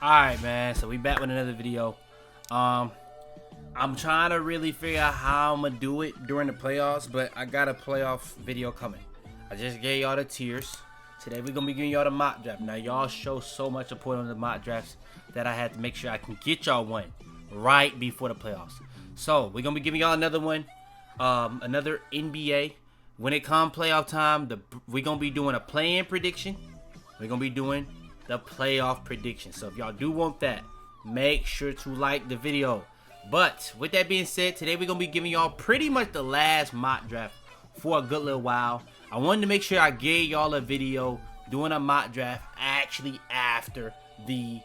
Alright, man, so we back with another video. I'm trying to really figure out how I'm gonna do it during the playoffs, but I got a playoff video coming. I just gave y'all the tiers. Today we're gonna be giving y'all the mock draft. Now y'all show so much support on the mock drafts that I had to make sure I can get y'all one right before the playoffs. So we're gonna be giving y'all another one, another NBA. When it comes playoff time, we're gonna be doing a play-in prediction. We're gonna be doing the playoff prediction. So if y'all do want that, make sure to like the video. But with that being said, today we're gonna be giving y'all pretty much the last mock draft for a good little while. I wanted to make sure I gave y'all a video doing a mock draft actually after the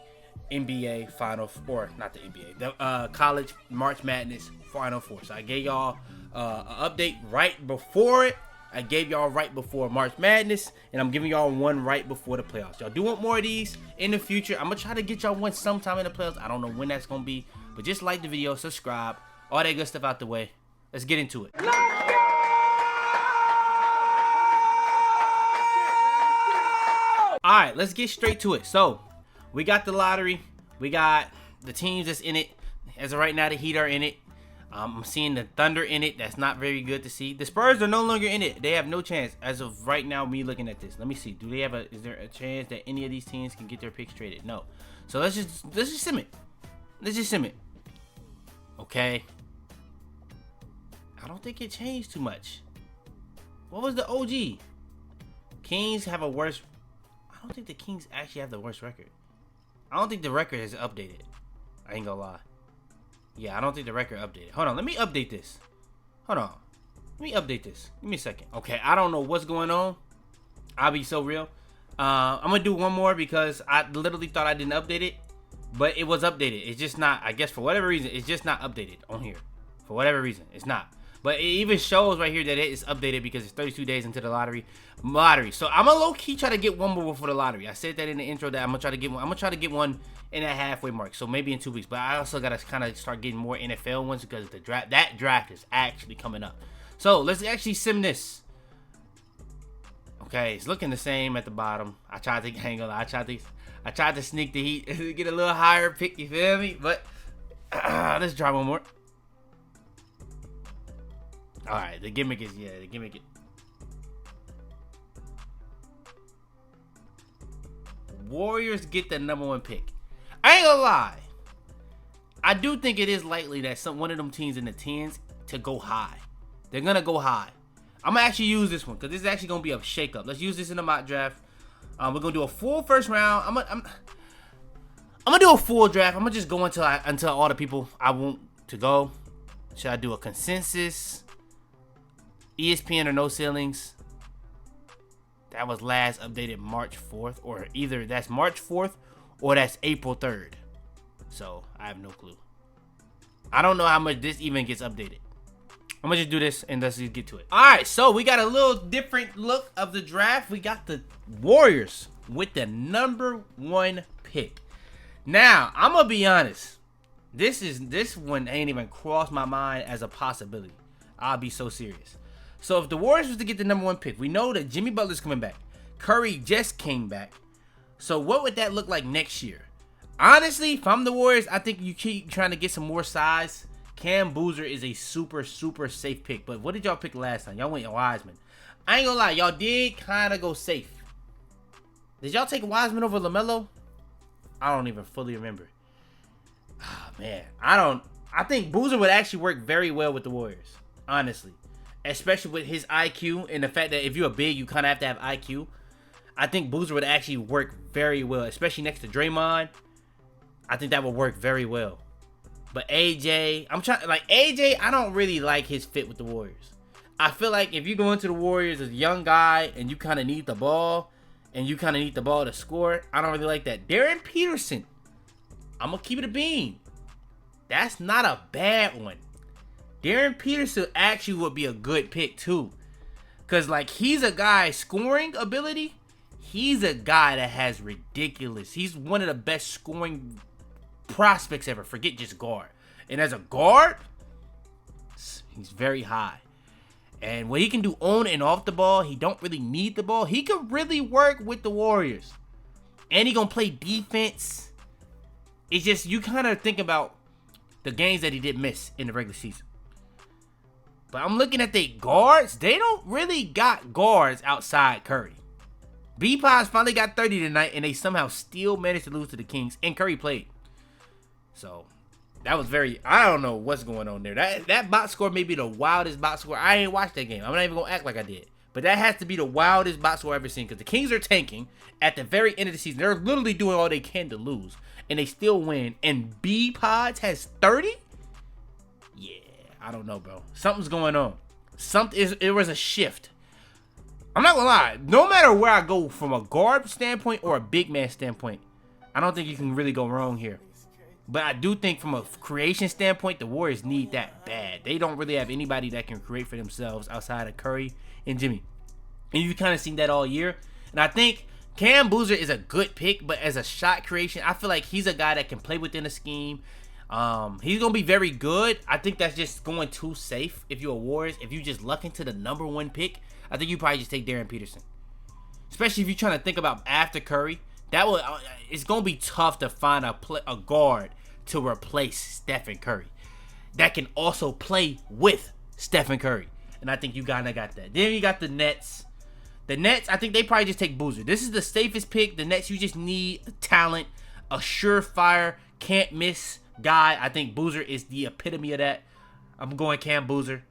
NBA Final, or not the NBA, the college March Madness Final Four. So I gave y'all an update right before it. I gave y'all right before March Madness, and I'm giving y'all one right before the playoffs. Y'all do want more of these in the future. I'm gonna try to get y'all one sometime in the playoffs. I don't know when that's gonna be, but just like the video, subscribe, all that good stuff out the way. Let's get into it. Alright, let's get straight to it. So, we got the lottery. We got the teams that's in it. As of right now, the Heat are in it. I'm seeing the Thunder in it. That's not very good to see. The Spurs are no longer in it. They have no chance as of right now. Me looking at this, let me see. Do they have a? Is there a chance that any of these teams can get their picks traded? No. So let's just sim it. Let's just sim it. Okay. I don't think it changed too much. What was the OG? Kings have a worse. I don't think the Kings actually have the worst record. I don't think the record is updated. I ain't gonna lie. Yeah, I don't think the record updated. Hold on, let me update this. Hold on. Let me update this. Give me a second. Okay, I don't know what's going on. I'll be so real. I'm going to do one more because I literally thought I didn't update it. But it was updated. It's just not, I guess for whatever reason, it's just not updated on here. For whatever reason, it's not. But it even shows right here that it is updated because it's 32 days into the lottery. So I'm going to low-key try to get one more before the lottery. I said that in the intro that I'm going to try to get one. I'm going to try to get one in that halfway mark. So maybe in 2 weeks. But I also got to kind of start getting more NFL ones because that draft is actually coming up. So let's actually sim this. Okay, it's looking the same at the bottom. I tried to hang on. I tried to sneak the Heat, get a little higher pick, you feel me? But let's try one more. Alright, the gimmick is, yeah, the gimmick is. Warriors get the #1 pick. I ain't gonna lie. I do think it is likely that one of them teams in the 10s to go high. They're gonna go high. I'm gonna actually use this one because this is actually gonna be a shakeup. Let's use this in the mock draft. We're gonna do a full first round. I'm gonna do a full draft. I'm gonna just go until all the people I want to go. Should I do a consensus? ESPN or no ceilings? That was last updated March 4th, or either that's March 4th or that's April 3rd. So I have no clue. I don't know how much this even gets updated. I'm gonna just do this and let's just get to it. All right, so we got a little different look of the draft. We got the Warriors with the #1 pick. Now I'm gonna be honest. This one ain't even crossed my mind as a possibility. I'll be so serious. So if the Warriors was to get the #1 pick, we know that Jimmy Butler's coming back. Curry just came back. So what would that look like next year? Honestly, if I'm the Warriors, I think you keep trying to get some more size. Cam Boozer is a super, super safe pick. But what did y'all pick last time? Y'all went Wiseman. I ain't gonna lie, y'all did kind of go safe. Did y'all take Wiseman over LaMelo? I don't even fully remember. Ah, man. I think Boozer would actually work very well with the Warriors. Honestly. Especially with his IQ and the fact that if you're a big, you kind of have to have IQ. I think Boozer would actually work very well, especially next to Draymond. I think that would work very well. But AJ, AJ, I don't really like his fit with the Warriors. I feel like if you go into the Warriors as a young guy and you kind of need the ball, and you kind of need the ball to score, I don't really like that. Darryn Peterson, I'm going to keep it a bean. That's not a bad one. Darryn Peterson actually would be a good pick too. Because he's a guy, scoring ability, he's a guy that has ridiculous. He's one of the best scoring prospects ever. Forget just guard. And as a guard, he's very high. And what he can do on and off the ball, he don't really need the ball. He could really work with the Warriors. And he gonna play defense. it's just you kind of think about the games that he did miss in the regular season. But I'm looking at the guards. They don't really got guards outside Curry. B-Pods finally got 30 tonight, and they somehow still managed to lose to the Kings, and Curry played. So, that was I don't know what's going on there. That box score may be the wildest box score. I ain't watched that game. I'm not even going to act like I did. But that has to be the wildest box score I've ever seen, because the Kings are tanking at the very end of the season. They're literally doing all they can to lose, and they still win. And B-Pods has 30? Yeah, I don't know, bro. Something's going on. It was a shift. I'm not gonna lie. No matter where I go from a guard standpoint or a big man standpoint, I don't think you can really go wrong here. But I do think from a creation standpoint, the Warriors need that bad. They don't really have anybody that can create for themselves outside of Curry and Jimmy. And you've kind of seen that all year. And I think Cam Boozer is a good pick, but as a shot creation, I feel like he's a guy that can play within a scheme. He's going to be very good. I think that's just going too safe if you're a Warriors. If you just luck into the number 1 pick, I think you probably just take Darryn Peterson. Especially if you're trying to think about after Curry. It's going to be tough to find a guard to replace Stephen Curry that can also play with Stephen Curry. And I think you kind of got that. Then you got the Nets. The Nets, I think they probably just take Boozer. This is the safest pick. The Nets, you just need talent, a surefire, can't miss guy. I think Boozer is the epitome of that. I'm going Cam Boozer.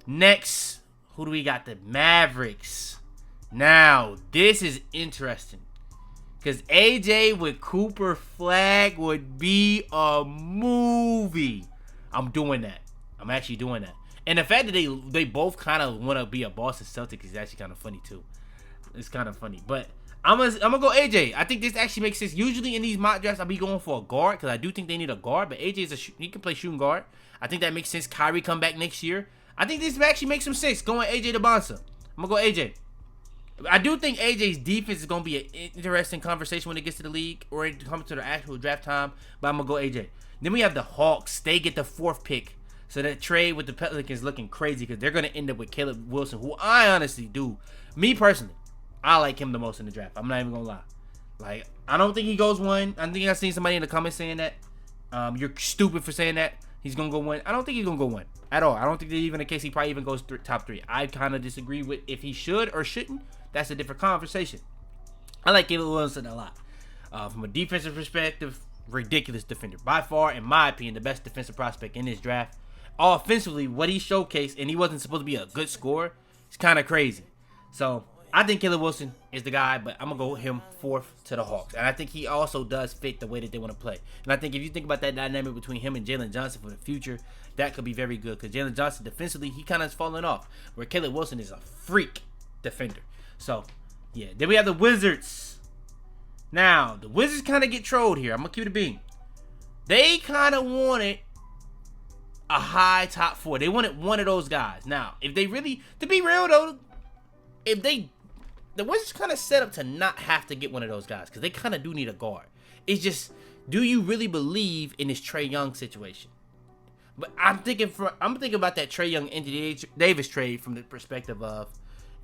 Next, who do we got? The Mavericks. Now, this is interesting. Because AJ with Cooper Flagg would be a movie. I'm doing that. I'm actually doing that. And the fact that they both kind of want to be a Boston Celtics is actually kind of funny too. It's kind of funny. But I'm gonna go AJ. I think this actually makes sense. Usually in these mock drafts, I'll be going for a guard because I do think they need a guard. But AJ he can play shooting guard. I think that makes sense. Kyrie come back next year. I think this actually makes some sense. Going AJ Dybantsa. I'm gonna go AJ. I do think AJ's defense is going to be an interesting conversation when it gets to the league or it comes to the actual draft time, but I'm going to go AJ. Then we have the Hawks. They get the 4th pick. So that trade with the Pelicans looking crazy because they're going to end up with Caleb Wilson, who I honestly do. Me personally, I like him the most in the draft. I'm not even going to lie. Like, I don't think he goes 1. I think I've seen somebody in the comments saying that. You're stupid for saying that. He's going to go 1. I don't think he's going to go 1 at all. I don't think that even in case he probably even goes top 3. I kind of disagree with if he should or shouldn't. That's a different conversation. I like Caleb Wilson a lot. From a defensive perspective, ridiculous defender. By far, in my opinion, the best defensive prospect in this draft. Offensively, what he showcased, and he wasn't supposed to be a good scorer, it's kind of crazy. So, I think Caleb Wilson is the guy, but I'm going to go him 4th to the Hawks. And I think he also does fit the way that they want to play. And I think if you think about that dynamic between him and Jalen Johnson for the future, that could be very good. Because Jalen Johnson, defensively, he kind of has fallen off. Where Caleb Wilson is a freak defender. So, yeah. Then we have the Wizards. Now, the Wizards kind of get trolled here. I'm going to keep it a bean. They kind of wanted a high top 4. They wanted one of those guys. Now, if they really, to be real though, the Wizards kind of set up to not have to get one of those guys because they kind of do need a guard. It's just, do you really believe in this Trae Young situation? But I'm thinking about that Trae Young Anthony Davis trade from the perspective of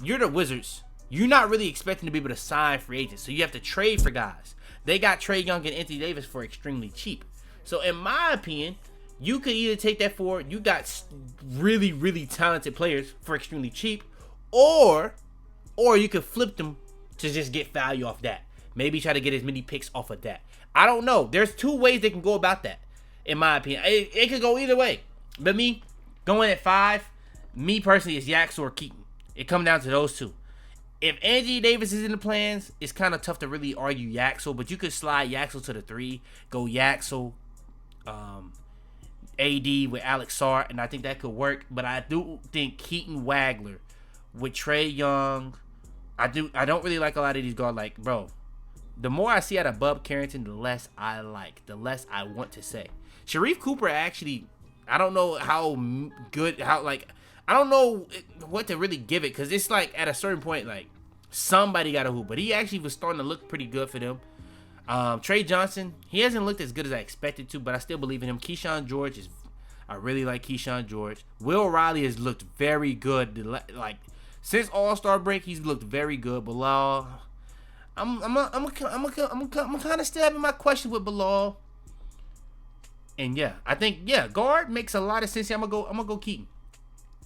you're the Wizards. You're not really expecting to be able to sign free agents, so you have to trade for guys. They got Trae Young and Anthony Davis for extremely cheap. So in my opinion, you could either take that for you got really, really talented players for extremely cheap, or you could flip them to just get value off that. Maybe try to get as many picks off of that. I don't know. There's 2 ways they can go about that, in my opinion. It could go either way. But me, going at 5, me personally, is Yaxel or Keaton. It comes down to those 2. If Anthony Davis is in the plans, it's kind of tough to really argue Yaxel, but you could slide Yaxel to the 3, go Yaxel, AD with Alex Sarr, and I think that could work. But I do think Keaton Wagler with Trae Young, I don't really like a lot of these guys. Like, bro, the more I see out of Bub Carrington, the less I like, the less I want to say. Sharif Cooper actually, I don't know how good, I don't know what to really give it because it's like at a certain point, like somebody got a hoop, but he actually was starting to look pretty good for them. Trey Johnson, he hasn't looked as good as I expected to, but I still believe in him. Keyshawn George I really like Keyshawn George. Will Riley has looked very good. Like since All-Star break, he's looked very good. Bilal, I'm kind of still having my question with Bilal. And yeah, I think guard makes a lot of sense. I'm gonna go Keaton.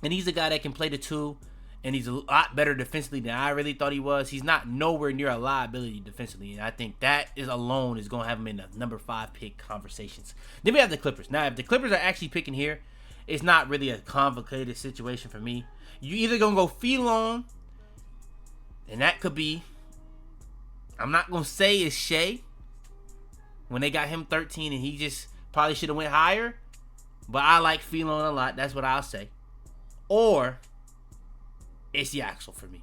And he's a guy that can play the two, and he's a lot better defensively than I really thought he was. He's not nowhere near a liability defensively, and I think that is alone is gonna have him in the number 5 pick conversations. Then we have the Clippers. Now, if the Clippers are actually picking here, it's not really a complicated situation for me. You either gonna go Phelon, and that could be, I'm not gonna say it's Shai, when they got him 13 and he just probably should have went higher, but I like Phelon a lot. That's what I'll say. Or it's Yaxel for me.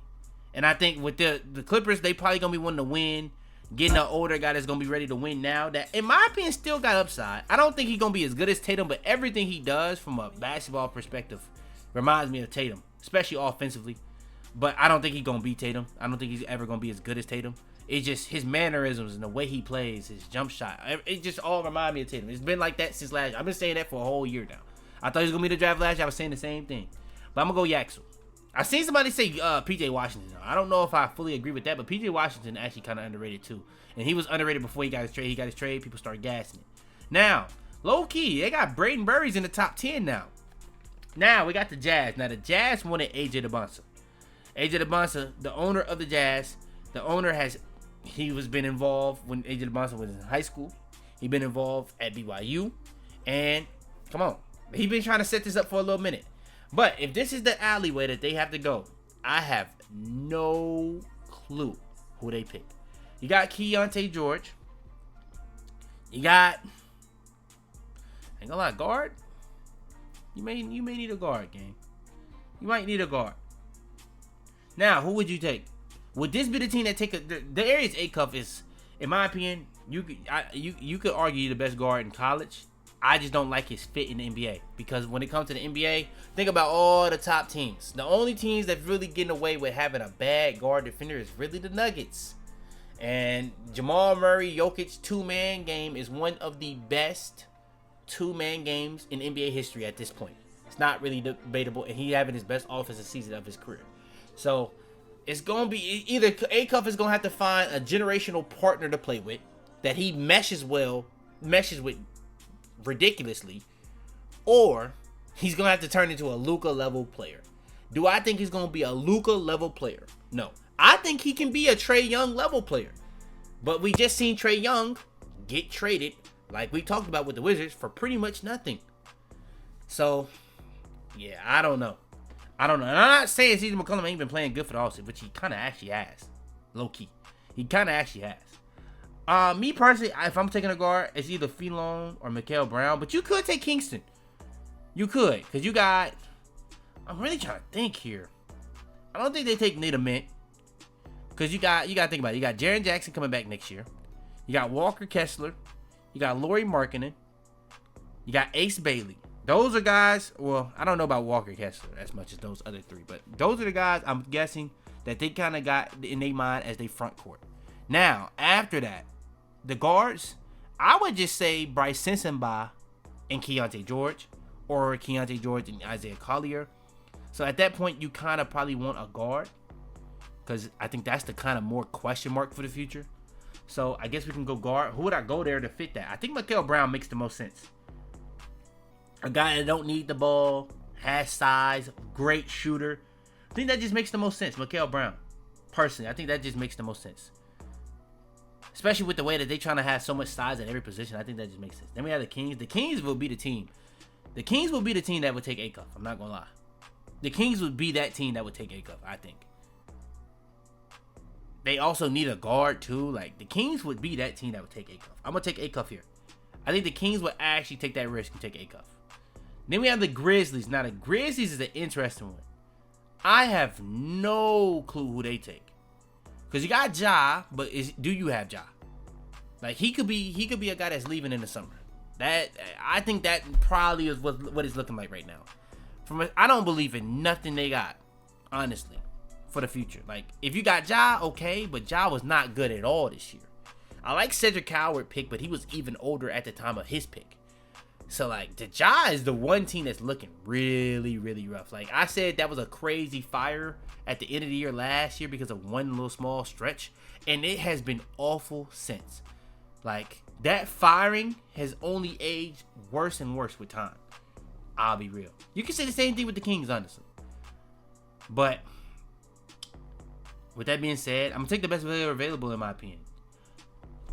And I think with the Clippers, they probably gonna be wanting to win, getting an older guy that's gonna be ready to win now. That, in my opinion, still got upside. I don't think he's gonna be as good as Tatum, but everything he does from a basketball perspective reminds me of Tatum, especially offensively. But I don't think he's gonna be Tatum. I don't think he's ever gonna be as good as Tatum. It's just his mannerisms and the way he plays, his jump shot. It just all reminds me of Tatum. It's been like that since last year. I've been saying that for a whole year now. I thought he was gonna be the draft last year. I was saying the same thing. But I'm gonna go Yaxel. I seen somebody say PJ Washington. I don't know if I fully agree with that, but PJ Washington actually kind of underrated too. And he was underrated before he got his trade. He got his trade. People started gassing it. Now, low key, they got Braden Burries in the top 10 now. Now we got the Jazz. Now the Jazz wanted AJ Dybantsa. AJ Dybantsa, the owner of the Jazz, the owner was been involved when AJ Dybantsa was in high school. He been involved at BYU, and come on, he been trying to set this up for a little minute. But if this is the alleyway that they have to go, I have no clue who they pick. You got Keontae George. You got, ain't gonna lie, guard. You may need a guard, gang. You might need a guard. Now, who would you take? Would this be the team that take the Aries A cup is, in my opinion, you could argue the best guard in college. I just don't like his fit in the NBA, because when it comes to the NBA, think about all the top teams. The only teams that's really getting away with having a bad guard defender is really the Nuggets. And Jamal Murray, Jokic two-man game is one of the best two-man games in NBA history at this point. It's not really debatable, and he having his best offensive season of his career. So it's gonna be either A-Cuff is gonna have to find a generational partner to play with that he meshes with ridiculously, or he's gonna have to turn into a Luka level player. Do I think he's gonna be a Luka level player? No. I think he can be a Trae Young level player. But we just seen Trae Young get traded, like we talked about with the Wizards, for pretty much nothing. So, yeah, I don't know. And I'm not saying CJ McCollum ain't been playing good for the All-Star, which he kind of actually has. Low-key. He kind of actually has. Me personally, if I'm taking a guard, it's either Phelon or Mikael Brown. But you could take Kingston. You could. Because you got, I'm really trying to think here. I don't think they take Nate Mint. Because you got to think about it. You got Jaren Jackson coming back next year. You got Walker Kessler. You got Lauri Markkanen. You got Ace Bailey. Those are guys, well, I don't know about Walker Kessler as much as those other three. But those are the guys I'm guessing that they kind of got in their mind as they front court. Now, after that, the guards, I would just say Bryce Sensabaugh and Keontae George, or Keontae George and Isaiah Collier. So at that point, you kind of probably want a guard, because I think that's the kind of more question mark for the future. So I guess we can go guard. Who would I go there to fit that? I think Mikael Brown makes the most sense. A guy that don't need the ball, has size, great shooter. I think that just makes the most sense. Mikael Brown, personally, I think that just makes the most sense. Especially with the way that they're trying to have so much size at every position. I think that just makes sense. Then we have the Kings. The Kings will be the team. The Kings will be the team that would take A-Cuff. I'm not going to lie. The Kings would be that team that would take A-Cuff, I think. They also need a guard, too. Like, the Kings would be that team that would take A-Cuff. I'm going to take A-Cuff here. I think the Kings would actually take that risk and take A-Cuff. Then we have the Grizzlies. Now, the Grizzlies is an interesting one. I have no clue who they take. Because you got Ja, but do you have Ja? Like, he could be a guy that's leaving in the summer. I think that probably is what it's looking like right now. I don't believe in nothing they got, honestly, for the future. Like, if you got Ja, okay, but Ja was not good at all this year. I like Cedric Howard pick, but he was even older at the time of his pick. So, like, the Ja is the one team that's looking really, really rough. Like, I said that was a crazy fire at the end of the year last year because of one little small stretch. And it has been awful since. Like, that firing has only aged worse and worse with time. I'll be real. You can say the same thing with the Kings, honestly. But with that being said, I'm going to take the best player available in my opinion.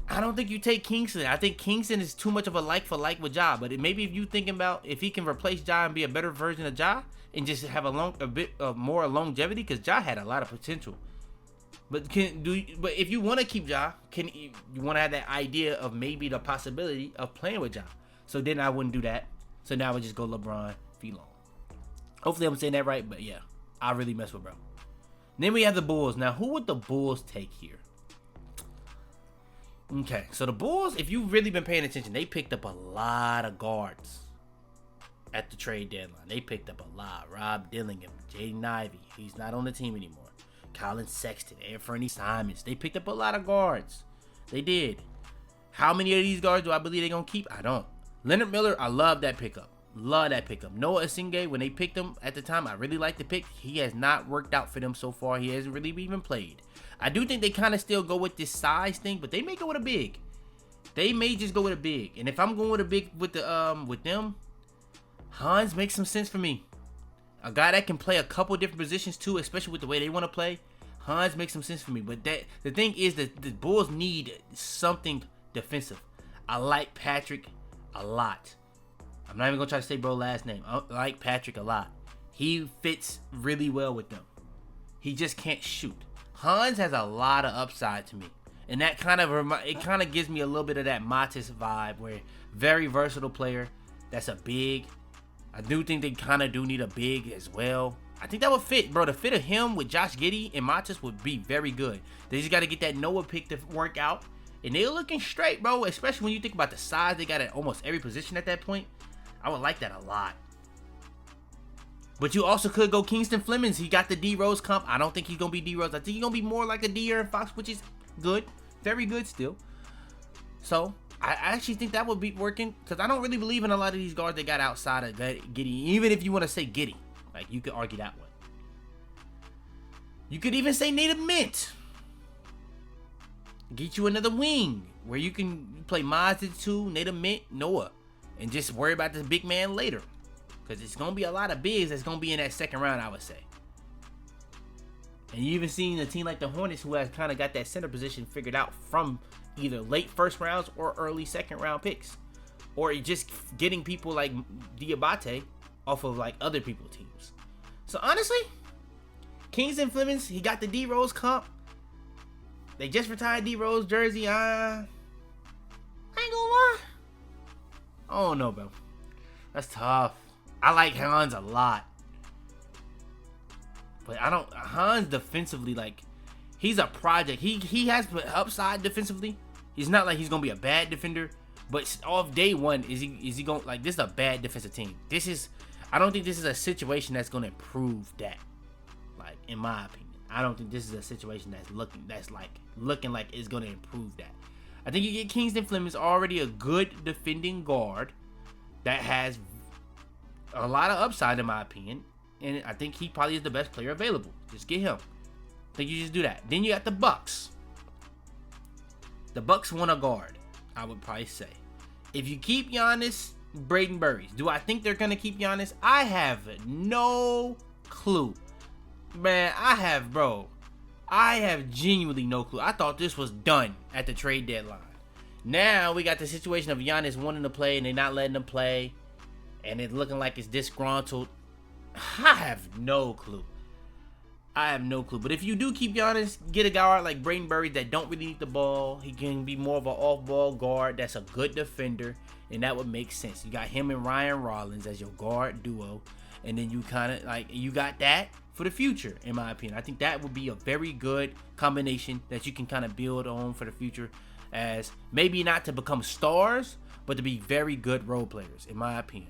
I don't think you take Kingston. I think Kingston is too much of a like for like with Ja. But maybe if you thinking about if he can replace Ja and be a better version of Ja and just have a bit of more longevity, because Ja had a lot of potential. But if you want to keep Ja, you want to have that idea of maybe the possibility of playing with Ja. So then I wouldn't do that. So now I would just go LeBron, Philon. Hopefully I'm saying that right, but yeah, I really mess with bro. Then we have the Bulls. Now, who would the Bulls take here? Okay, so the Bulls, if you've really been paying attention, they picked up a lot of guards at the trade deadline. They picked up a lot. Rob Dillingham, Jaden Ivey, he's not on the team anymore. Colin Sexton, Anthony Simons. They picked up a lot of guards. They did. How many of these guards do I believe they're going to keep? I don't. Leonard Miller, I love that pickup. Love that pickup. Noah Asingbe, when they picked him at the time, I really liked the pick. He has not worked out for them so far. He hasn't really even played. I do think they kind of still go with this size thing, but they may go with a big. They may just go with a big. And if I'm going with a big with them, Hans makes some sense for me. A guy that can play a couple different positions too, especially with the way they want to play. Hans makes some sense for me. But the thing is that the Bulls need something defensive. I like Patrick a lot. I'm not even going to try to say bro last name. I like Patrick a lot. He fits really well with them. He just can't shoot. Hans has a lot of upside to me. And that kind of gives me a little bit of that Matis vibe, where very versatile player. That's a big. I do think they kind of do need a big as well. I think that would fit, bro. The fit of him with Josh Giddey and Matis would be very good. They just got to get that Noah pick to work out. And they're looking straight, bro. Especially when you think about the size they got at almost every position at that point. I would like that a lot. But you also could go Kingston Flemings. He got the D Rose comp. I don't think he's going to be D Rose. I think he's going to be more like a De'Aaron Fox, which is good. Very good still. So, I actually think that would be working, because I don't really believe in a lot of these guards they got outside of Giddey. Even if you want to say Giddey. Like, you could argue that one. You could even say Native Mint. Get you another wing where you can play Mazda 2, Native Mint, Noah. And just worry about this big man later. Because it's going to be a lot of bigs that's going to be in that second round, I would say. And you even seen a team like the Hornets, who has kind of got that center position figured out from either late first rounds or early second round picks. Or just getting people like Dybantsa off of like other people's teams. So honestly, Kings and Flemings, he got the D Rose comp. They just retired D Rose jersey. I ain't gonna lie. I don't know, bro. That's tough. I like Hans a lot. But Hans defensively, like, he's a project. He has upside defensively. He's not like he's gonna be a bad defender. But off day one, is he going, like, this is a bad defensive team. I don't think this is a situation that's gonna improve that. Like, in my opinion. I don't think this is a situation that's looking like it's gonna improve that. I think you get Kingston Flemings, already a good defending guard that has a lot of upside in my opinion. And I think he probably is the best player available. Just get him. I think you just do that. Then you got the Bucks. The Bucks want a guard, I would probably say. If you keep Giannis, Braden Burries. Do I think they're going to keep Giannis? I have no clue. Man, I have genuinely no clue. I thought this was done at the trade deadline. Now we got the situation of Giannis wanting to play and they're not letting him play. And it's looking like it's disgruntled. I have no clue. But if you do keep Giannis, get a guard like Braden Burries that don't really need the ball. He can be more of an off-ball guard that's a good defender, and that would make sense. You got him and Ryan Rollins as your guard duo, and then you kind of like you got that for the future, in my opinion. I think that would be a very good combination that you can kind of build on for the future, as maybe not to become stars, but to be very good role players, in my opinion.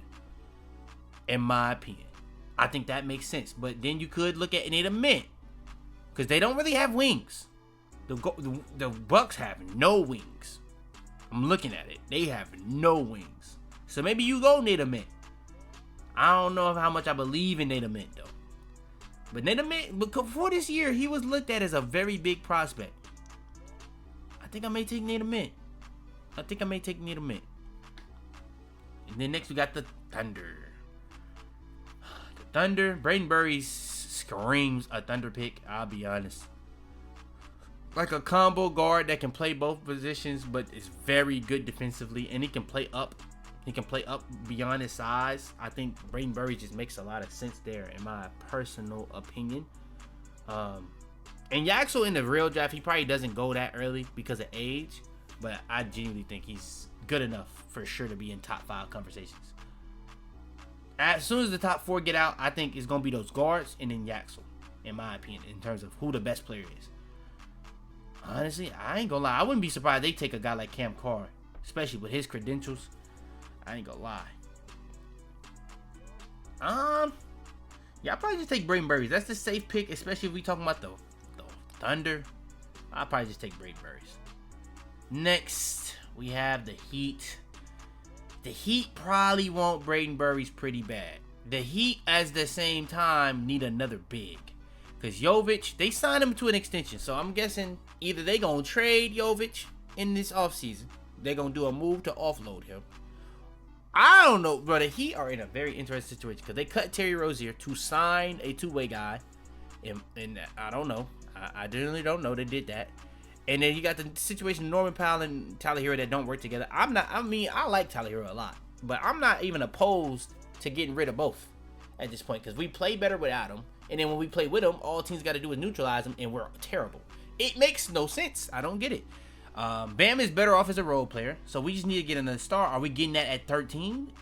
I think that makes sense. But then you could look at Native Mint, because they don't really have wings. The Bucks have no wings. I'm looking at it. They have no wings. So maybe you go Native Mint. I don't know how much I believe in Native Mint, though. But Native Mint, before this year, he was looked at as a very big prospect. I think I may take Native Mint. I think I may need a mint. And then next we got the Thunder. The Thunder, Braden Burry screams a Thunder pick, I'll be honest. Like a combo guard that can play both positions, but is very good defensively, and he can play up. He can play up beyond his size. I think Braden Burry just makes a lot of sense there, in my personal opinion. And Yaxel in the real draft, he probably doesn't go that early because of age, but I genuinely think he's good enough for sure to be in top 5 conversations. As soon as the top 4 get out, I think it's going to be those guards and then Yaxel, in my opinion, in terms of who the best player is. Honestly, I ain't gonna lie. I wouldn't be surprised they take a guy like Cam Carr, especially with his credentials. I ain't gonna lie. Yeah, I'll probably just take Braden Burry. That's the safe pick, especially if we talking about the Thunder. I'll probably just take Braden Burry. Next, we have the Heat. The Heat probably want Braden Burry's pretty bad. The Heat, at the same time, need another big. Because Jokic, they signed him to an extension. So I'm guessing either they going to trade Jokic in this offseason. They're going to do a move to offload him. I don't know, bro. The Heat are in a very interesting situation. Because they cut Terry Rozier to sign a two-way guy. And I don't know. I generally don't know they did that. And then you got the situation Norman Powell and Tyler Hero that don't work together. I like Tyler Hero a lot. But I'm not even opposed to getting rid of both at this point. Because we play better without them. And then when we play with them, all teams got to do is neutralize them, and we're terrible. It makes no sense. I don't get it. Bam is better off as a role player, so we just need to get another star. Are we getting that at 13?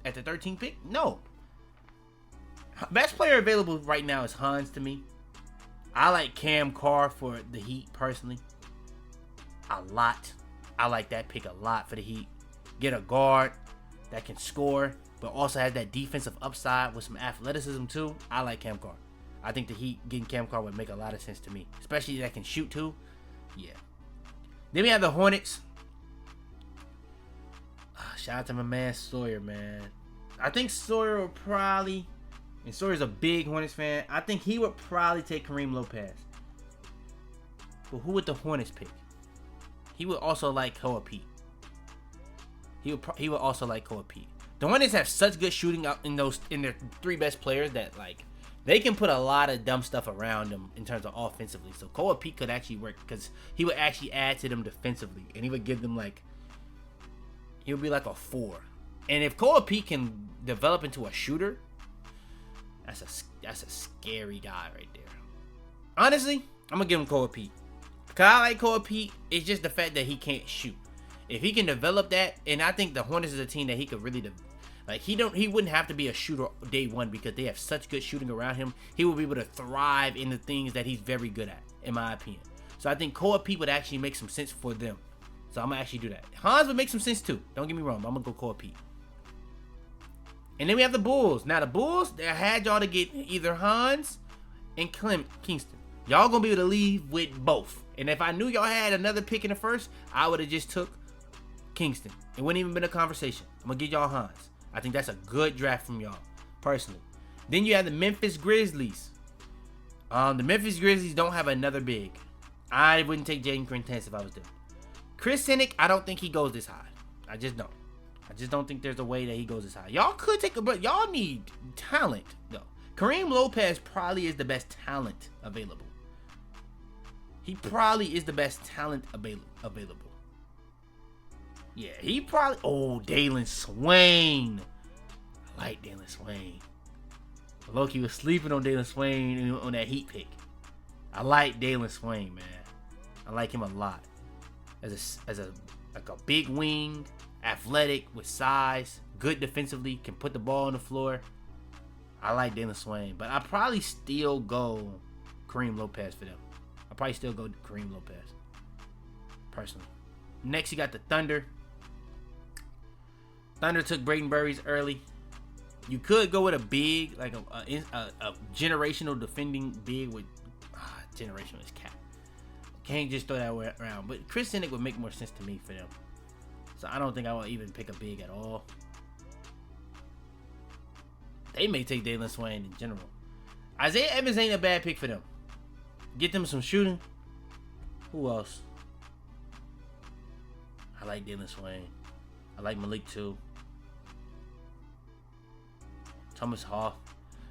At the 13th pick? No. Best player available right now is Hans to me. I like Cam Carr for the Heat personally. A lot. I like that pick a lot for the Heat. Get a guard that can score, but also has that defensive upside with some athleticism too. I like Cam Carr. I think the Heat getting Cam Carr would make a lot of sense to me. Especially that can shoot too. Yeah. Then we have the Hornets. Shout out to my man Sawyer, man. I think Sawyer will probably, and Sawyer's a big Hornets fan, I think he would probably take Kareem Lopez. But who would the Hornets pick? He would also like Koa Pete. He would also like Koa Pete. The Hornets have such good shooting out in their 3 best players that like they can put a lot of dumb stuff around them in terms of offensively. So Koa Pete could actually work because he would actually add to them defensively, and he would give them like, he would be like a 4. And if Koa Pete can develop into a shooter, that's a scary guy right there. Honestly, I'm gonna give him Koa Pete. Cause I like Koa Pete. It's just the fact that he can't shoot. If he can develop that, and I think the Hornets is a team that he could really he wouldn't have to be a shooter day one because they have such good shooting around him. He will be able to thrive in the things that he's very good at, in my opinion. So I think Koa Pete would actually make some sense for them. So I'm gonna actually do that. Hans would make some sense too. Don't get me wrong, but I'm gonna go Koa Pete. And then we have the Bulls. Now the Bulls, they had y'all to get either Hans and Kingston. Y'all gonna be able to leave with both. And if I knew y'all had another pick in the first, I would have just took Kingston. It wouldn't even been a conversation. I'm gonna give y'all Hans. I think that's a good draft from y'all, personally. Then you have the Memphis Grizzlies. The Memphis Grizzlies don't have another big. I wouldn't take Jaden Quintez if I was them. Chris Sinek, I don't think he goes this high. I just don't. I just don't think there's a way that he goes this high. Y'all could take a, but y'all need talent, though. Kareem Lopez probably is the best talent available. He probably is the best talent available. Yeah, he probably... Oh, Dalen Swain. I like Dalen Swain. Loki was sleeping on Dalen Swain on that Heat pick. I like Dalen Swain, man. I like him a lot. As a big wing, athletic with size, good defensively, can put the ball on the floor. I like Dalen Swain, but I probably still go Kareem Lopez for them. I'll probably still go Kareem Lopez, personally. Next, you got the Thunder. Thunder took Braden Burry early. You could go with a big, like a generational defending big with generational is cap. Can't just throw that around. But Chris Sinek would make more sense to me for them. So I don't think I will even pick a big at all. They may take Dalen Swain in general. Isaiah Evans ain't a bad pick for them. Get them some shooting. Who else? I like Dylan Swain. I like Malik too. Thomas Hoff.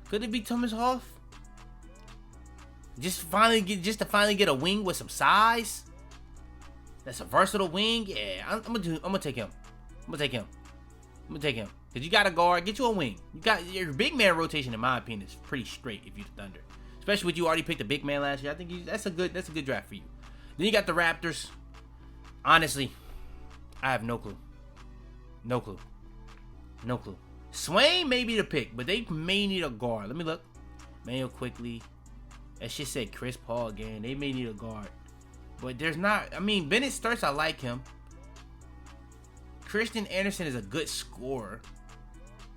Could it be Thomas Hoff? Just to finally get a wing with some size. That's a versatile wing. Yeah, I'm gonna take him. I'm gonna take him. Cause you got a guard, get you a wing. You got your big man rotation, in my opinion, is pretty straight if you're the Thunder. Especially with you already picked a big man last year. I think that's a good draft for you. Then you got the Raptors. Honestly, I have no clue. No clue. Swain may be the pick, but they may need a guard. Let me look. Manuel quickly. That shit said Chris Paul again. They may need a guard. But there's not. I mean, Bennett Sturts, I like him. Christian Anderson is a good scorer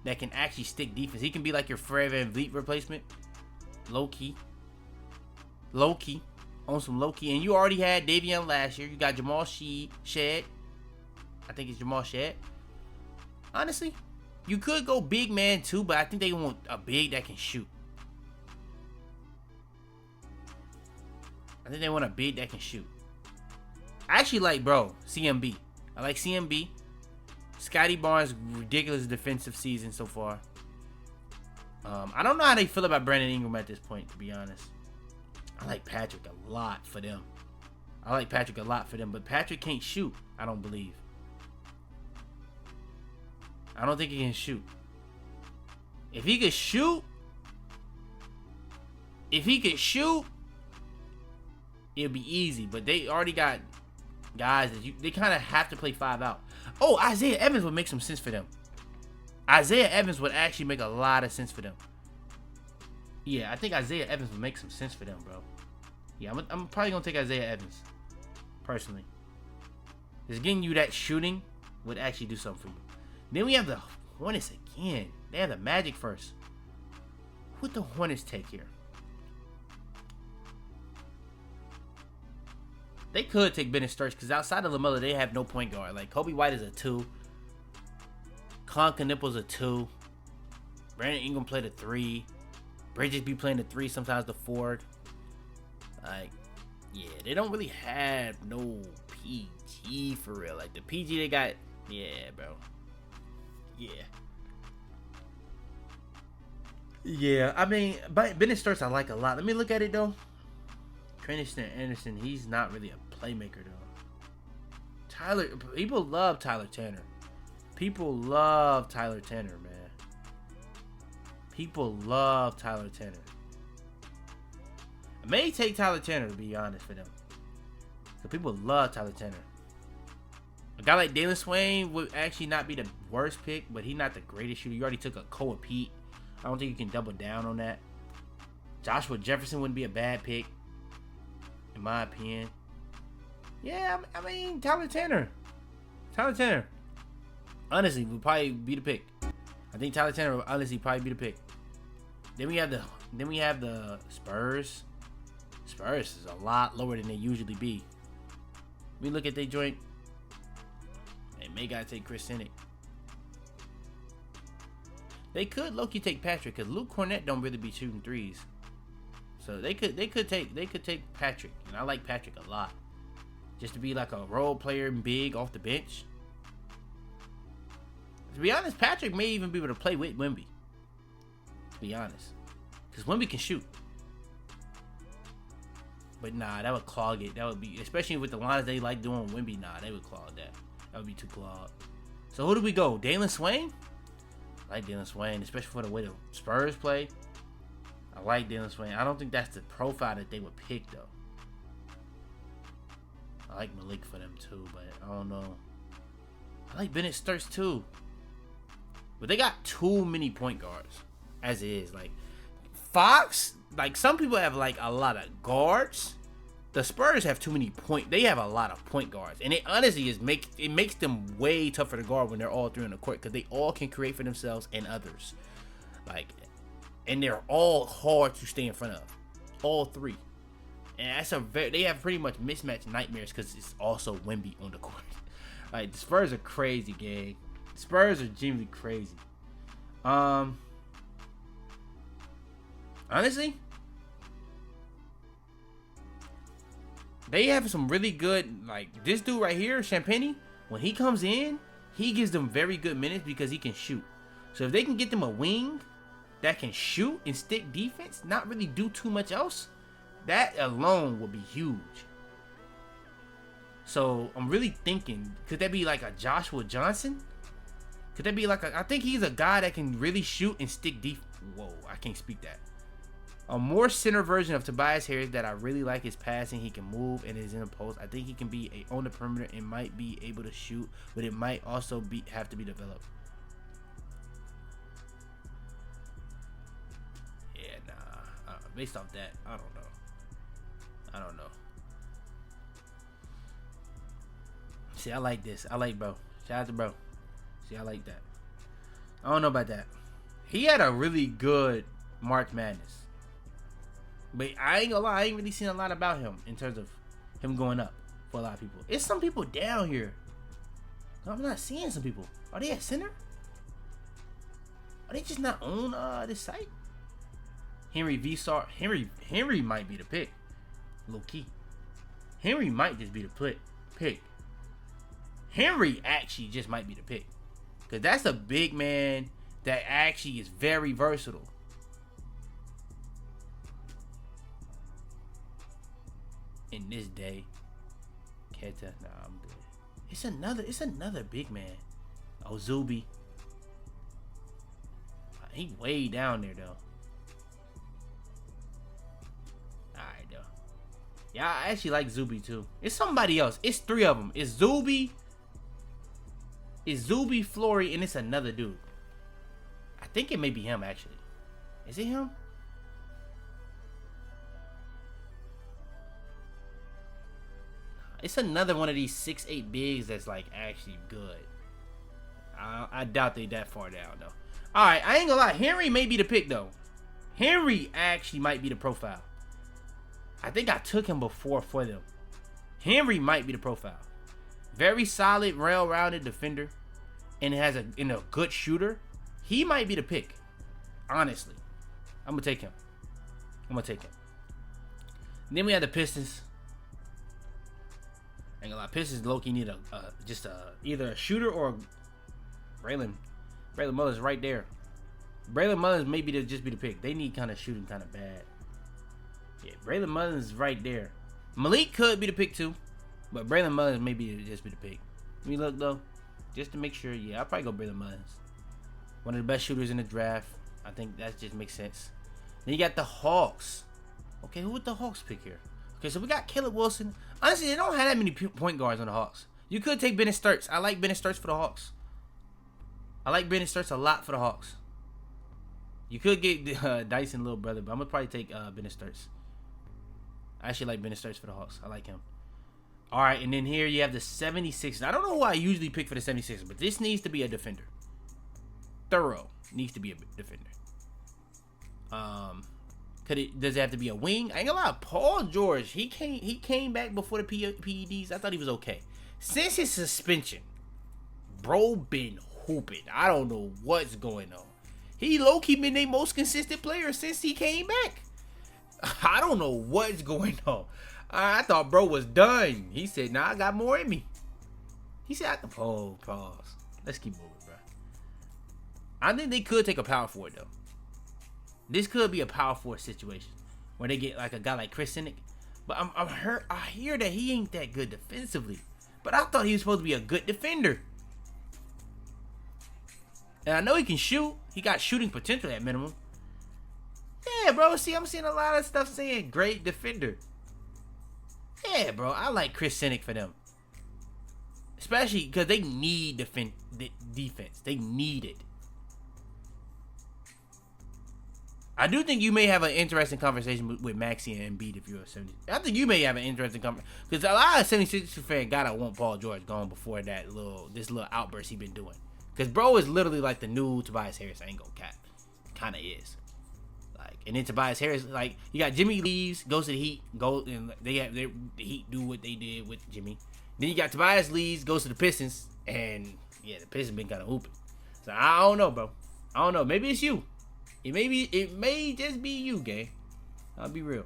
that can actually stick defense. He can be like your Fred VanVleet replacement. Low-key. On some low-key. And you already had Davion last year. You got Jamal Shad. I think it's Jamal Shad. Honestly, you could go big man too, but I think they want a big that can shoot. I actually like, CMB. I like CMB. Scotty Barnes, ridiculous defensive season so far. I don't know how they feel about Brandon Ingram at this point, to be honest. I like Patrick a lot for them. But Patrick can't shoot, I don't believe. I don't think he can shoot. If he could shoot, it'll be easy. But they already got guys that they kind of have to play 5 out. Oh, Isaiah Evans would make some sense for them. Isaiah Evans would actually make a lot of sense for them. Yeah, I think Isaiah Evans would make some sense for them, bro. Yeah, I'm probably going to take Isaiah Evans, personally. Just getting you that shooting would actually do something for you. Then we have the Hornets again. They have the Magic first. What the Hornets take here? They could take Bennett Sturts because outside of LaMelo, they have no point guard. Like, Kobe White is a 2. Con Knipple's a 2. Brandon Ingram played a 3. Bridges be playing the 3, sometimes the 4. Like, yeah, they don't really have no PG for real. Like, the PG they got, yeah, bro. Yeah, I mean, Bennett Sturts I like a lot. Let me look at it, though. Christian Anderson, he's not really a playmaker, though. People love Tyler Tanner. Man. People love Tyler Tanner. I may take Tyler Tanner, to be honest, for them. So people love Tyler Tanner. A guy like Dylan Swain would actually not be the worst pick, but he's not the greatest shooter. You already took a Koa Pete. I don't think you can double down on that. Joshua Jefferson wouldn't be a bad pick, in my opinion. Yeah, I mean, Tyler Tanner. Honestly, would probably be the pick. I think Tyler Tanner would honestly probably be the pick. Then we have the Spurs. Spurs is a lot lower than they usually be. We look at their joint. They may gotta take Chris Sinnott. They could low-key take Patrick because Luke Cornett don't really be shooting threes. So they could take Patrick, and I like Patrick a lot. Just to be like a role player and big off the bench. To be honest, Patrick may even be able to play with Wemby. To be honest, because Wemby can shoot. But nah, that would clog it. That would be, especially with the lines they like doing Wemby. Nah, they would clog that. That would be too clogged. So who do we go? Dylan Swain? I like Dylan Swain, especially for the way the Spurs play. I like Dylan Swain. I don't think that's the profile that they would pick, though. I like Malik for them, too, but I don't know. I like Bennett Sturts, too. But they got too many point guards, as it is. Like, Fox, like, some people have, like, a lot of guards. The Spurs have too many they have a lot of point guards. And it honestly makes them way tougher to guard when they're all three on the court, because they all can create for themselves and others. Like, and they're all hard to stay in front of. All three. And they have pretty much mismatched nightmares because it's also Wemby on the court. Like, the Spurs are crazy, gang. The Spurs are genuinely crazy. Honestly, they have some really good, like, this dude right here, Champagny. when he comes in, he gives them very good minutes because he can shoot. So if they can get them a wing that can shoot and stick defense, not really do too much else, that alone would be huge. So I'm really thinking, could that be like a Joshua Johnson? Could that be like I think he's a guy that can really shoot and stick deep. Whoa, I can't speak that. A more center version of Tobias Harris that I really like his passing. He can move and is in the post. I think he can be on the perimeter and might be able to shoot, but it might also have to be developed. Yeah, nah. Based off that, I don't know. See, I like this. I like bro. Shout out to bro. See, I like that. I don't know about that. He had a really good March Madness. But I ain't gonna lie, I ain't really seen a lot about him in terms of him going up for a lot of people. It's some people down here. I'm not seeing some people. Are they at center? Are they just not on this site? Henry might be the pick. Low key. Henry might just be the pick. Henry actually just might be the pick. Because that's a big man that actually is very versatile. In this day, Keta, nah, I'm good. It's another big man. Oh, Zuby. He way down there though. Alright though. Yeah, I actually like Zuby too. It's somebody else. It's three of them. It's Zuby, Flory, and it's another dude. I think it may be him actually. Is it him? It's another one of these 6'8" bigs that's like actually good. I doubt they that far down though. Alright, I ain't gonna lie. Henry may be the pick though. Henry actually might be the profile. I think I took him before for them. Henry might be the profile. Very solid, well-rounded defender. And has a good shooter. He might be the pick. Honestly. I'm gonna take him. And then we have the Pistons. Ain't gonna lie, Pistons low-key need either a shooter or Braylon Mullen's right there. Braylon Mullen's maybe to just be the pick. They need kind of shooting kind of bad. Yeah, Braylon Mullen's right there. Malik could be the pick too, but Braylon Mullins maybe just be the pick. Let me look though, just to make sure. Yeah, I'll probably go Braylon Mullins. One of the best shooters in the draft. I think that just makes sense. Then you got the Hawks. Okay, who would the Hawks pick here? Okay, so we got Caleb Wilson. Honestly, they don't have that many point guards on the Hawks. You could take Bennett Sturts. I like Bennett Sturts for the Hawks. I like Bennett Sturts a lot for the Hawks. You could get Dyson little brother, but I'm going to probably take Bennett Sturts. I actually like Bennett Sturts for the Hawks. I like him. All right, and then here you have the 76ers. I don't know who I usually pick for the 76ers, but this needs to be a defender. Thorough needs to be a defender. Does it have to be a wing? I ain't gonna lie. Paul George, he came back before the PEDs. I thought he was okay. Since his suspension, bro been hooping. I don't know what's going on. He low-key been their most consistent player since he came back. I don't know what's going on. I thought bro was done. He said, nah, I got more in me. He said, I can pause. Let's keep moving, bro. I think they could take a power forward, though. This could be a power forward situation where they get like a guy like Chris Sinek. But I hear that he ain't that good defensively. But I thought he was supposed to be a good defender. And I know he can shoot. He got shooting potential at minimum. Yeah, bro. See, I'm seeing a lot of stuff saying great defender. Yeah, bro. I like Chris Sinek for them. Especially because they need defense. They need it. I do think you may have an interesting conversation with Maxey and Embiid if you're a 76. I think you may have an interesting conversation. Because a lot of 76 fans gotta want Paul George gone before this little outburst he been doing. Because bro is literally like the new Tobias Harris. I ain't gonna cap. Kinda is. Like, and then Tobias Harris, like, you got Jimmy leaves, goes to the Heat, and the Heat do what they did with Jimmy. Then you got Tobias leaves, goes to the Pistons, and yeah, the Pistons been kind of hooping. So I don't know, bro. I don't know. Maybe it's you. It may just be you, gang. I'll be real.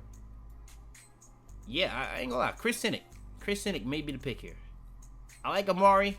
Yeah, I ain't gonna lie. Chris Sinek may be the pick here. I like Amari.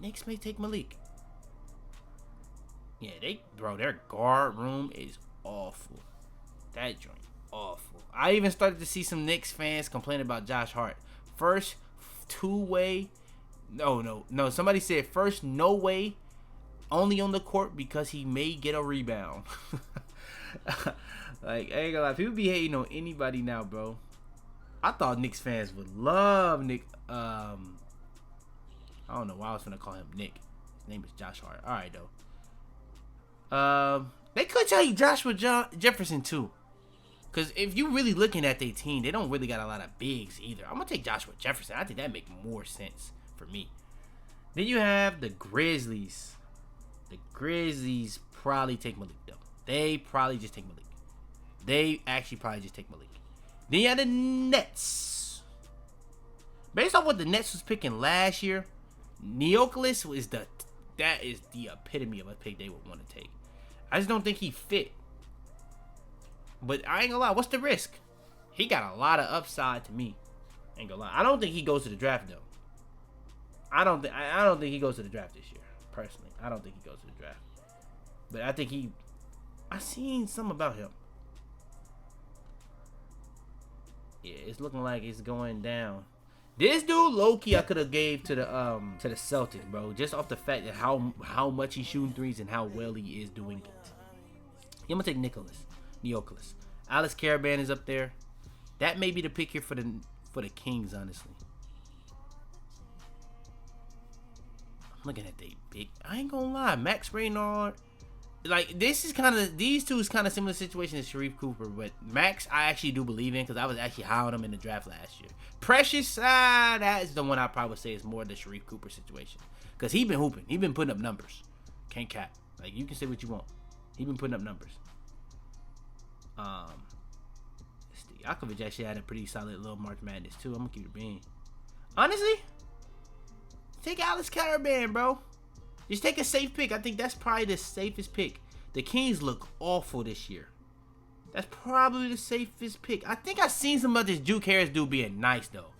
Knicks may take Malik. Yeah, their guard room is awful. That joint, awful. I even started to see some Knicks fans complain about Josh Hart. First two-way, no. Somebody said first no way, only on the court because he may get a rebound. Like, I ain't gonna lie, people be hating on anybody now, bro. I thought Knicks fans would love Nick. I don't know why I was gonna call him Nick. His name is Josh Hart. All right, though. They could take Joshua Jefferson too, cause if you really looking at their team, they don't really got a lot of bigs either. I'm gonna take Joshua Jefferson. I think that make more sense for me. Then you have the Grizzlies. The Grizzlies probably take Malik though. They probably just take Malik. They actually probably just take Malik. Then you have the Nets. Based on what the Nets was picking last year, Neocolis is the epitome of a pick they would want to take. I just don't think he fit. But I ain't gonna lie, what's the risk? He got a lot of upside to me. Ain't gonna lie. I don't think he goes to the draft though. I don't think he goes to the draft this year. Personally, I don't think he goes to the draft. But I think I seen something about him. Yeah, it's looking like it's going down. This dude, low-key, I could have gave to the Celtics, bro. Just off the fact that how much he's shooting threes and how well he is doing it. I'm gonna take Neocolis. Alex Caravan is up there. That may be the pick here for the Kings, honestly. I'm looking at the big. I ain't gonna lie, Max Reynard. Like, these two is kind of similar situation to Sharif Cooper, but Max I actually do believe in because I was actually high on him in the draft last year. Precious, that is the one I probably would say is more the Sharif Cooper situation because he been hooping, he been putting up numbers. Can't cap. Like, you can say what you want, he been putting up numbers. Yakovic actually had a pretty solid little March Madness too. I'm gonna keep it being. Honestly, take Alex Caravan, bro. Just take a safe pick. I think that's probably the safest pick. The Kings look awful this year. That's probably the safest pick. I think I've seen some of this Duke Harris dude being nice, though.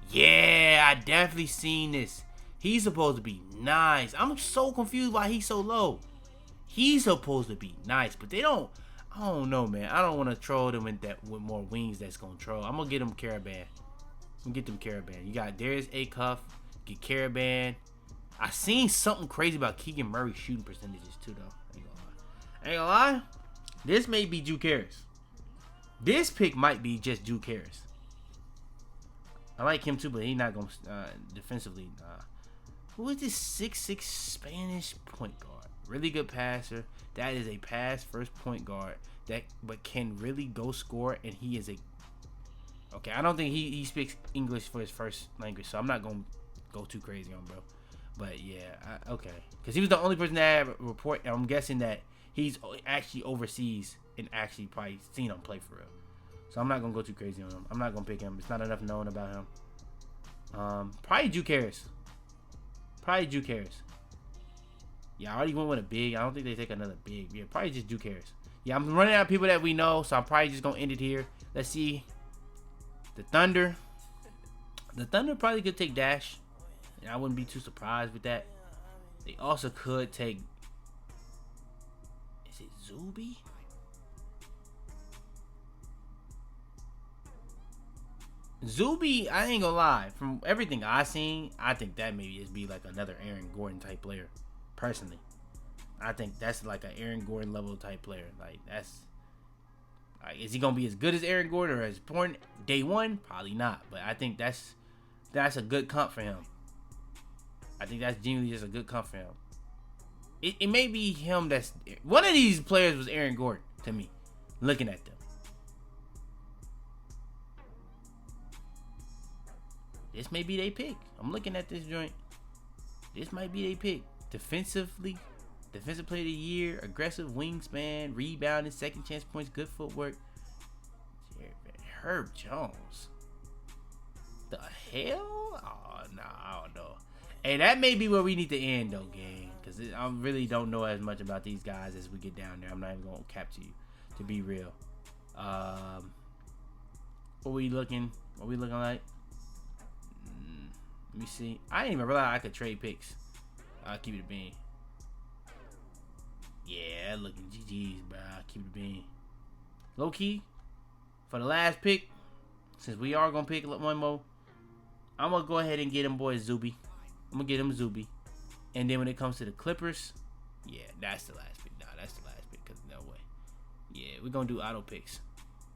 Yeah, I definitely seen this. He's supposed to be nice. I'm so confused why he's so low. He's supposed to be nice, but they don't. I don't know, man. I don't want to troll them with more wings that's going to troll. I'm going to get them Caravan. I'm going to get them Caravan. You got Darius Acuff. Get Caravan. I seen something crazy about Keegan Murray shooting percentages too, though. Ain't gonna lie. This may be Duke Harris. This pick might be just Duke Harris. I like him too, but he's not gonna defensively. Who is this 6'6" Spanish point guard? Really good passer. That is a pass first point guard but can really go score, and he is a. Okay, I don't think he speaks English for his first language, so I'm not gonna go too crazy on bro. But yeah, okay. Because he was the only person that had a report. And I'm guessing that he's actually overseas and actually probably seen him play for real. So I'm not going to go too crazy on him. I'm not going to pick him. It's not enough known about him. Probably Duke Harris. Yeah, I already went with a big. I don't think they take another big. Yeah, probably just Duke Harris. Yeah, I'm running out of people that we know. So I'm probably just going to end it here. Let's see. The Thunder. The Thunder probably could take Dash. And I wouldn't be too surprised with that. They also could take. Is it Zuby? Zuby, I ain't gonna lie. From everything I seen, I think that maybe just be like another Aaron Gordon type player. Personally, I think that's like an Aaron Gordon level type player. Like, that's. Like, is he gonna be as good as Aaron Gordon or as important day one? Probably not. But I think that's a good comp for him. I think that's genuinely just a good comp for him. It may be him that's... One of these players was Aaron Gordon, to me. Looking at them. This may be their pick. I'm looking at this joint. This might be their pick. Defensively. Defensive player of the year. Aggressive wingspan. Rebounding. Second chance points. Good footwork. Herb Jones. The hell? Oh, nah, I don't know. Hey, that may be where we need to end, though, gang. Because I really don't know as much about these guys as we get down there. I'm not even going to cap to you, to be real. What we looking like? Let me see. I didn't even realize I could trade picks. I'll keep it a bean. Yeah, looking GG's, bro. I'll keep it a bean. Low key, for the last pick, since we are gonna pick one more, I'm gonna go ahead and get him boy Zuby. I'm gonna get him Zuby. And then when it comes to the Clippers, yeah, that's the last pick. Nah, that's the last pick, cause no way. Yeah, we're gonna do auto picks.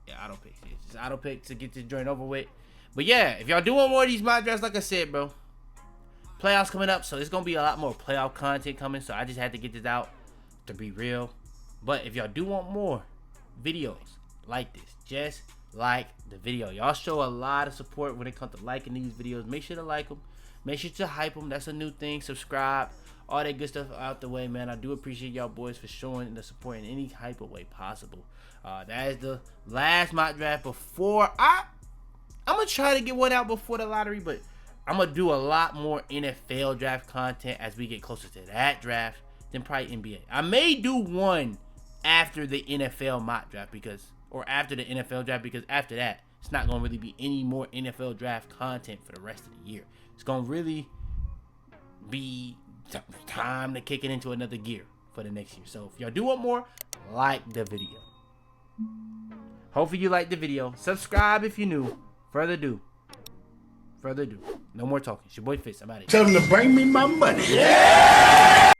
Yeah, auto picks. Yeah, just auto picks to get this joint over with. But yeah, if y'all do want more of these mock drafts, like I said, bro, playoffs coming up, so it's gonna be a lot more playoff content coming. So I just had to get this out to be real. But if y'all do want more videos like this, just like the video. Y'all show a lot of support when it comes to liking these videos. Make sure to like them. Make sure to hype them. That's a new thing. Subscribe. All that good stuff out the way, man. I do appreciate y'all boys for showing the support in any type of way possible. That is the last mock draft before I'm going to try to get one out before the lottery, but I'm going to do a lot more NFL draft content as we get closer to that draft than probably NBA. I may do one after the NFL mock draft or after the NFL draft, because after that, it's not going to really be any more NFL draft content for the rest of the year. It's going to really be time to kick it into another gear for the next year. So if y'all do want more, like the video. Hopefully you like the video. Subscribe if you're new. Further ado. No more talking. It's your boy Fitz. I'm out of here. Tell them to bring me my money. Yeah!